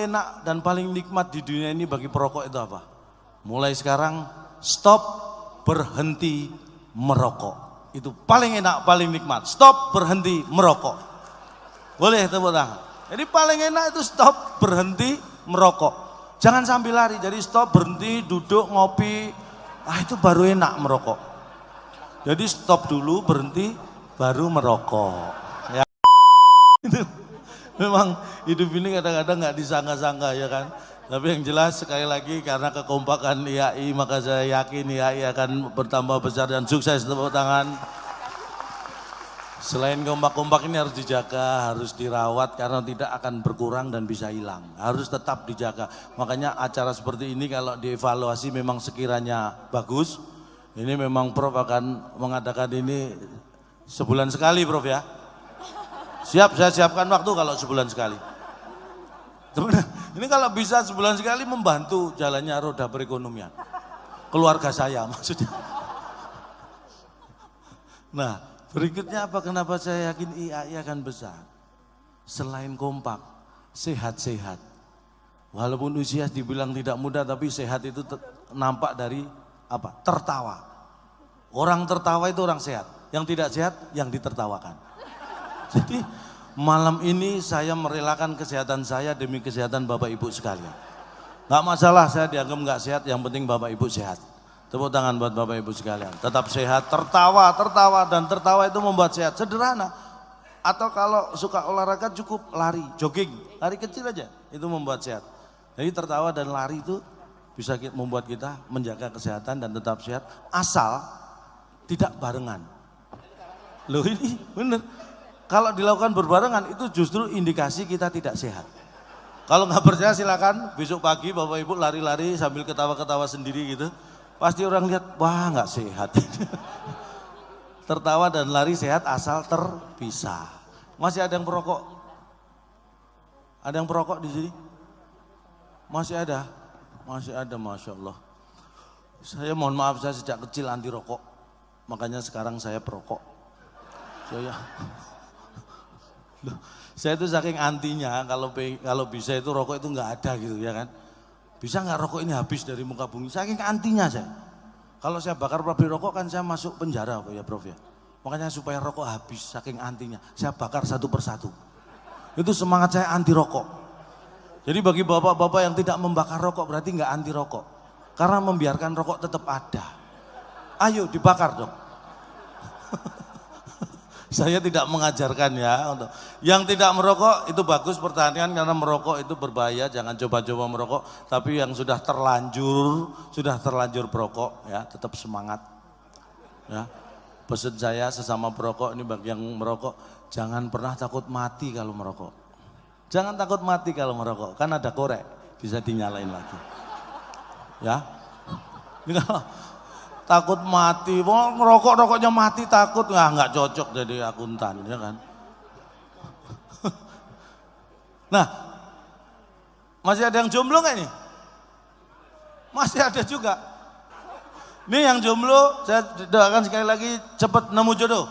enak dan paling nikmat di dunia ini bagi perokok itu apa? Mulai sekarang stop berhenti merokok. Itu paling enak, paling nikmat. Stop berhenti merokok. Boleh tepuk tangan. Jadi paling enak itu stop berhenti merokok. Jangan sambil lari. Jadi stop berhenti duduk ngopi. Itu baru enak merokok. Jadi stop dulu berhenti baru merokok. Ya. Itu memang hidup ini kadang-kadang nggak disangka-sangka ya kan. Tapi yang jelas sekali lagi karena kekompakan IAI maka saya yakin IAI akan bertambah besar dan sukses. Tepuk tangan. Selain kompak-kompak ini harus dijaga, harus dirawat karena tidak akan berkurang dan bisa hilang. Harus tetap dijaga. Makanya acara seperti ini kalau dievaluasi memang sekiranya bagus. Ini memang Prof akan mengadakan ini sebulan sekali Prof ya. Siap, saya siapkan waktu kalau sebulan sekali. Ini kalau bisa sebulan sekali membantu jalannya roda perekonomian. Keluarga saya maksudnya. Nah, berikutnya apa? Kenapa saya yakin IAI akan besar? Selain kompak, sehat-sehat. Walaupun usia dibilang tidak muda, tapi sehat itu nampak dari apa? Tertawa. Orang tertawa itu orang sehat. Yang tidak sehat, yang ditertawakan. Jadi malam ini saya merelakan kesehatan saya demi kesehatan Bapak Ibu sekalian. Gak masalah saya dianggap gak sehat, yang penting Bapak Ibu sehat. Tepuk tangan buat Bapak Ibu sekalian. Tetap sehat, tertawa, dan tertawa itu membuat sehat. Sederhana. Atau kalau suka olahraga cukup lari, jogging, lari kecil aja, itu membuat sehat. Jadi tertawa dan lari itu bisa membuat kita menjaga kesehatan dan tetap sehat, asal tidak barengan. Loh ini bener. Kalau dilakukan berbarengan itu justru indikasi kita tidak sehat. Kalau nggak percaya silakan besok pagi Bapak Ibu lari-lari sambil ketawa-ketawa sendiri gitu. Pasti orang lihat, wah nggak sehat. Tertawa dan lari sehat asal terpisah. Masih ada yang perokok? Ada yang perokok di sini? Masih ada? Masih ada, Masya Allah. Saya mohon maaf, saya sejak kecil anti rokok. Makanya sekarang saya perokok. Saya itu saking antinya kalau bisa itu rokok itu nggak ada gitu ya kan. Bisa nggak rokok ini habis dari muka bumi? Saking antinya saya. Kalau saya bakar pabrik rokok kan saya masuk penjara ya Prof ya. Makanya supaya rokok habis saking antinya, saya bakar satu persatu. Itu semangat saya anti rokok. Jadi bagi bapak-bapak yang tidak membakar rokok berarti nggak anti rokok. Karena membiarkan rokok tetap ada. Ayo dibakar dong. Saya tidak mengajarkan ya untuk yang tidak merokok itu bagus pertahankan karena merokok itu berbahaya, jangan coba-coba merokok. Tapi yang sudah terlanjur perokok ya tetap semangat. Ya. Pesan saya sesama perokok ini bagi yang merokok, jangan pernah takut mati kalau merokok. Jangan takut mati kalau merokok, kan ada korek bisa dinyalain lagi. Ya. Ini kalau takut mati, mau ngerokok-rokoknya mati takut, nggak cocok jadi akuntan, ya kan? Nah, masih ada yang jomblo nggak ini? Masih ada juga. Nih yang jomblo, saya doakan sekali lagi cepat nemu jodoh.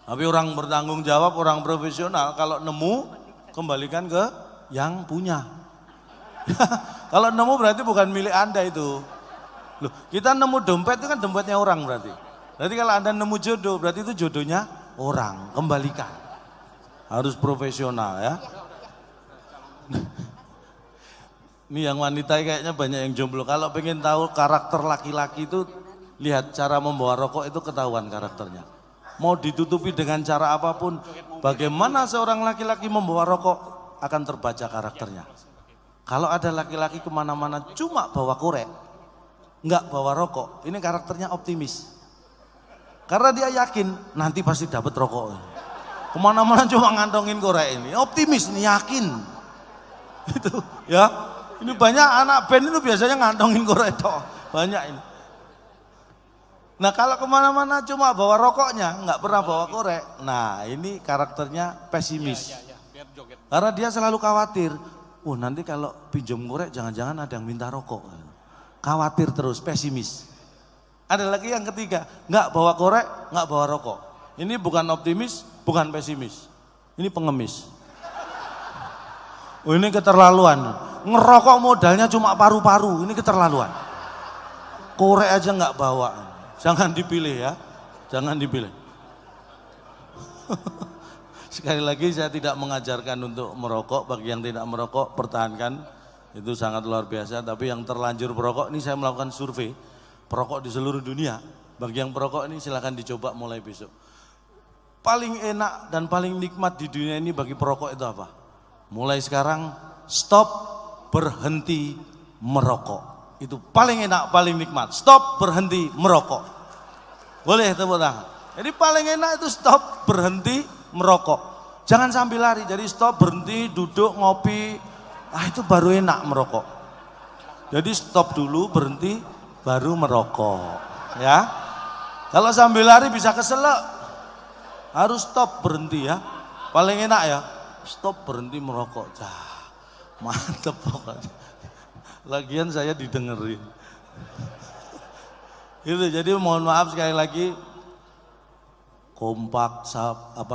Tapi orang bertanggung jawab, orang profesional, kalau nemu kembalikan ke yang punya. Kalau nemu berarti bukan milik Anda itu. Loh, kita nemu dompet itu kan dompetnya orang berarti. Berarti kalau Anda nemu jodoh, berarti itu jodohnya orang, kembalikan. Harus profesional ya. Ini yang wanita kayaknya banyak yang jomblo. Kalau pengen tahu karakter laki-laki itu, lihat cara membawa rokok itu ketahuan karakternya. Mau ditutupi dengan cara apapun, bagaimana seorang laki-laki membawa rokok akan terbaca karakternya. Kalau ada laki-laki kemana-mana cuma bawa korek, nggak bawa rokok, ini karakternya optimis. Karena dia yakin nanti pasti dapat rokok. Kemana-mana cuma ngantongin korek ini, optimis, ini yakin. Itu ya, ini banyak anak band itu biasanya ngantongin korek toh, banyak ini. Nah kalau kemana-mana cuma bawa rokoknya, nggak pernah bawa korek, nah ini karakternya pesimis. Karena dia selalu khawatir, nanti kalau pinjam korek jangan-jangan ada yang minta rokok. Khawatir terus, pesimis. Ada lagi yang ketiga, nggak bawa korek, nggak bawa rokok. Ini bukan optimis, bukan pesimis. Ini pengemis. Oh, ini keterlaluan. Ngerokok modalnya cuma paru-paru, ini keterlaluan. Korek aja nggak bawa. Jangan dipilih ya, jangan dipilih. Sekali lagi saya tidak mengajarkan untuk merokok, bagi yang tidak merokok pertahankan, itu sangat luar biasa. Tapi yang terlanjur merokok, ini saya melakukan survei, perokok di seluruh dunia, bagi yang perokok ini silahkan dicoba mulai besok. Paling enak dan paling nikmat di dunia ini bagi perokok itu apa? Mulai sekarang stop berhenti merokok. Itu paling enak, paling nikmat. Stop berhenti merokok. Boleh tepuk tangan. Jadi paling enak itu stop berhenti merokok. Jangan sambil lari. Jadi stop berhenti duduk ngopi. Ah itu baru enak merokok. Jadi stop dulu berhenti baru merokok. Ya. Kalau sambil lari bisa keselak. Harus stop berhenti ya. Paling enak ya. Stop berhenti merokok. Mantep pokoknya. Lagian saya didengerin. Gitu, jadi mohon maaf sekali lagi. Kompak,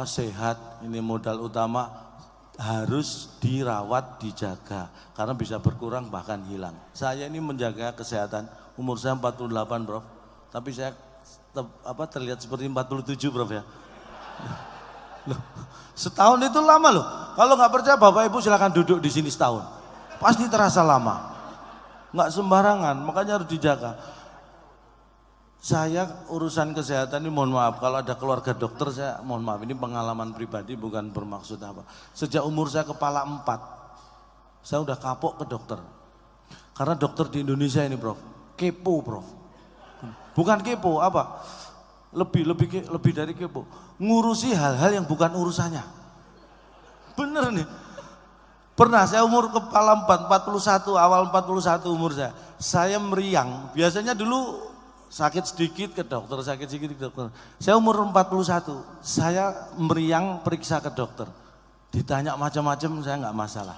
sehat, ini modal utama. Harus dirawat, dijaga. Karena bisa berkurang bahkan hilang. Saya ini menjaga kesehatan. Umur saya 48 bro. Tapi saya terlihat seperti 47 bro ya. Loh, setahun itu lama loh. Kalau nggak percaya Bapak Ibu silakan duduk di sini setahun. Pasti terasa lama. Nggak sembarangan, makanya harus dijaga. Saya urusan kesehatan ini mohon maaf. Kalau ada keluarga dokter saya mohon maaf. Ini pengalaman pribadi bukan bermaksud apa. Sejak umur saya kepala 4, saya udah kapok ke dokter. Karena dokter di Indonesia ini Prof, kepo Prof. Bukan kepo apa? Lebih dari kepo, ngurusi hal-hal yang bukan urusannya. Bener nih. Pernah saya umur kepala 41, awal 41 umur saya meriang. Biasanya dulu sakit sedikit ke dokter, sakit sedikit ke dokter. Saya umur 41, saya meriang periksa ke dokter. Ditanya macam-macam saya nggak masalah.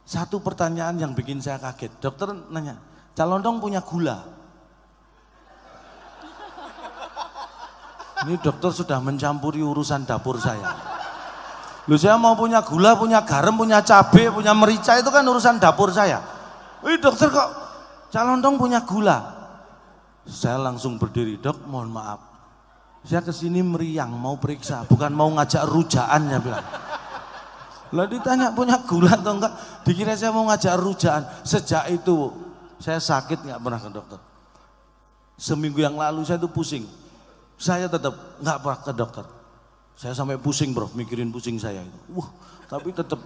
Satu pertanyaan yang bikin saya kaget, dokter nanya, Calondong punya gula? Ini dokter sudah mencampuri urusan dapur saya. Loh saya mau punya gula, punya garam, punya cabai, punya merica, itu kan urusan dapur saya. Wih dokter kok Calondong punya gula? Saya langsung berdiri, dok mohon maaf. Saya kesini meriang mau periksa, bukan mau ngajak rujaan ya bilang. Lah ditanya punya gula atau enggak, dikira saya mau ngajak rujaan. Sejak itu saya sakit nggak pernah ke dokter. Seminggu yang lalu saya tuh pusing. Saya tetap nggak pernah ke dokter. Saya sampai pusing bro, mikirin pusing saya itu. Tapi tetap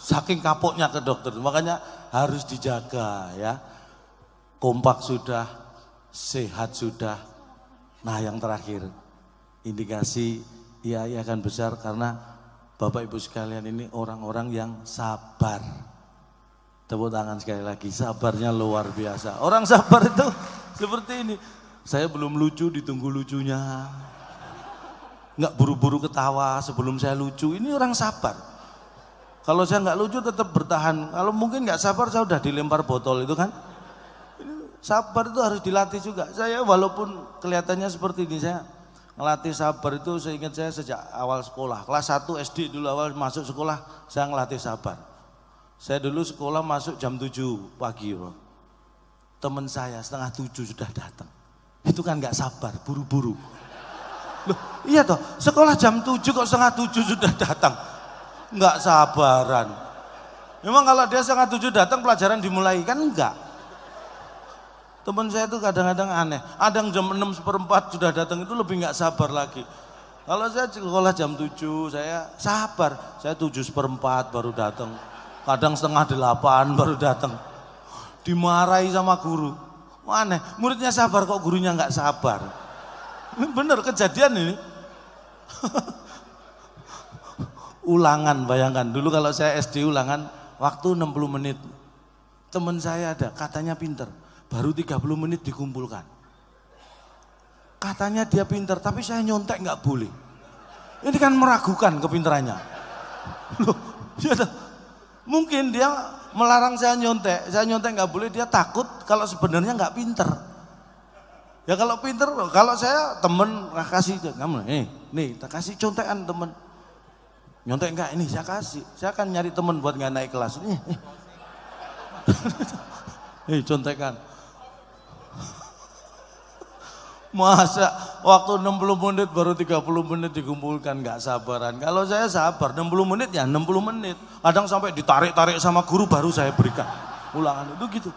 saking kapoknya ke dokter. Makanya harus dijaga ya. Kompak sudah, sehat sudah. Nah yang terakhir, indikasi IAI akan besar karena Bapak Ibu sekalian ini orang-orang yang sabar. Tepuk tangan sekali lagi, sabarnya luar biasa. Orang sabar itu seperti ini. Saya belum lucu, ditunggu lucunya. Nggak buru-buru ketawa sebelum saya lucu. Ini orang sabar. Kalau saya nggak lucu tetap bertahan. Kalau mungkin nggak sabar saya udah dilempar botol itu kan. Ini sabar itu harus dilatih juga. Saya walaupun kelihatannya seperti ini, saya ngelatih sabar itu saya ingat saya sejak awal sekolah. Kelas 1 SD dulu awal masuk sekolah, saya ngelatih sabar. Saya dulu sekolah masuk jam 7 pagi. Bro. Teman saya setengah 7 sudah datang. Itu kan nggak sabar, buru-buru. Loh, iya toh, sekolah jam 7 kok setengah 7 sudah datang. Nggak sabaran. Memang kalau dia setengah 7 datang pelajaran dimulai, kan enggak. Teman saya itu kadang-kadang aneh. Ada yang jam 6:15 sudah datang itu lebih nggak sabar lagi. Kalau saya sekolah jam 7, saya sabar. Saya 7:15 baru datang. Kadang setengah 8 baru datang. Dimarahi sama guru. Aneh, muridnya sabar kok gurunya nggak sabar. Ini bener kejadian ini. Ulangan, bayangkan. Dulu kalau saya SD ulangan, waktu 60 menit. Teman saya ada, katanya pinter. Baru 30 menit dikumpulkan. Katanya dia pinter, tapi saya nyontek nggak boleh. Ini kan meragukan kepinterannya. Loh, mungkin dia melarang saya nyontek nggak boleh, dia takut kalau sebenarnya nggak pinter. Ya kalau pinter, kalau saya temen kasih kamu, nih tak kasih contekan temen, Nyontek enggak ini saya kasih. Saya akan nyari teman buat nggak naik kelas. Contekan. Masa waktu 60 menit baru 30 menit dikumpulkan, nggak sabaran. Kalau saya sabar 60 menit ya 60 menit. Kadang sampai ditarik-tarik sama guru baru saya berikan ulangan itu gitu.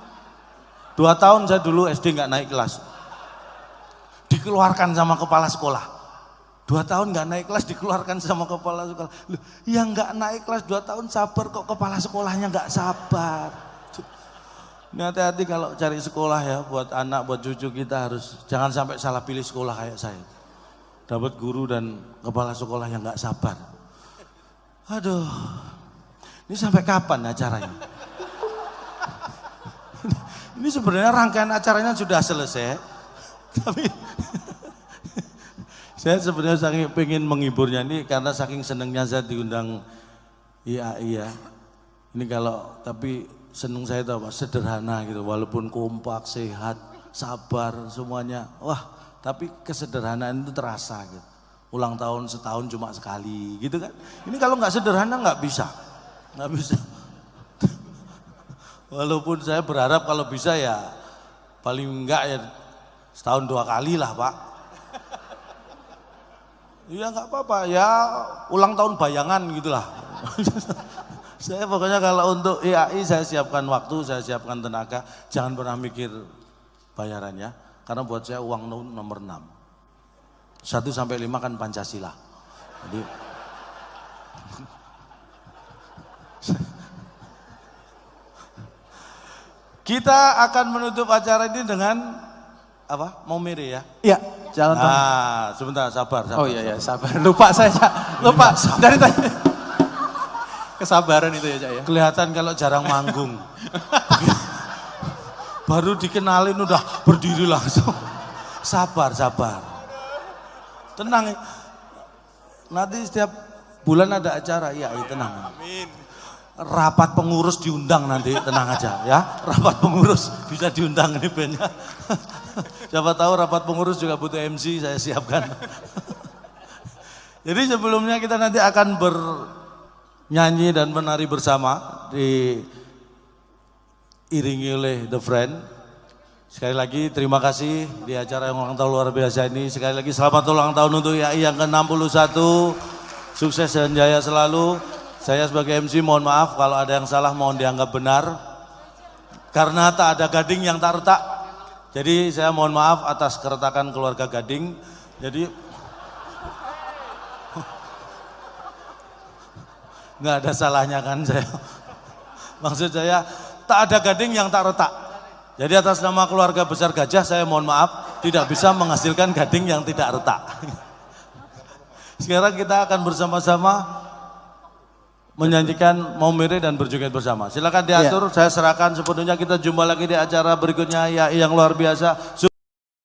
2 tahun saya dulu SD nggak naik kelas. Dikeluarkan sama kepala sekolah. 2 tahun nggak naik kelas dikeluarkan sama kepala sekolah. Loh, yang nggak naik kelas 2 tahun sabar kok kepala sekolahnya nggak sabar. Ini hati-hati kalau cari sekolah ya, buat anak, buat cucu kita harus jangan sampai salah pilih sekolah kayak saya. Dapat guru dan kepala sekolah yang nggak sabar. Aduh, ini sampai kapan acaranya? Ini sebenarnya rangkaian acaranya sudah selesai, tapi saya sebenarnya saking pengen menghiburnya ini karena saking senengnya saya diundang IAI ya. Ini kalau tapi seneng saya tahu Pak, sederhana gitu, walaupun kompak, sehat, sabar semuanya. Wah, tapi kesederhanaan itu terasa gitu. Ulang tahun setahun cuma sekali gitu kan. Ini kalau nggak sederhana nggak bisa. Walaupun saya berharap kalau bisa ya paling enggak ya setahun 2 kali lah Pak. Ya nggak apa-apa ya, ulang tahun bayangan gitulah. Saya pokoknya kalau untuk IAI saya siapkan waktu, saya siapkan tenaga, jangan pernah mikir bayarannya, karena buat saya uang nomor 6. 1 sampai 5 kan Pancasila. Jadi kita akan menutup acara ini dengan apa? Mau mere ya? Iya, jalan. Sebentar, sabar. Oh iya, sabar. Lupa saya, lupa dari tadi. Kesabaran itu ya Cak ya. Kelihatan kalau jarang manggung. Baru dikenalin udah berdiri langsung. Sabar. Tenang. Nanti setiap bulan ada acara, ya tenang. Amin. Rapat pengurus diundang nanti, tenang aja ya. Rapat pengurus bisa diundang ini bandnya. Siapa tahu rapat pengurus juga butuh MC, saya siapkan. Jadi sebelumnya kita nanti akan nyanyi dan menari bersama diiringi oleh The Friend. Sekali lagi terima kasih di acara yang ulang tahun luar biasa ini. Sekali lagi selamat ulang tahun untuk IAI yang ke-61. Sukses dan jaya selalu. Saya sebagai MC mohon maaf kalau ada yang salah, mohon dianggap benar. Karena tak ada gading yang tak retak. Jadi saya mohon maaf atas keretakan keluarga Gading. Jadi nggak ada salahnya kan saya. Maksud saya tak ada gading yang tak retak. Jadi atas nama keluarga besar Gajah saya mohon maaf tidak bisa menghasilkan gading yang tidak retak. Sekarang kita akan bersama-sama menyanyikan Mau Mere dan berjoget bersama. Silakan diatur, saya serahkan sepenuhnya. Kita jumpa lagi di acara berikutnya yang luar biasa.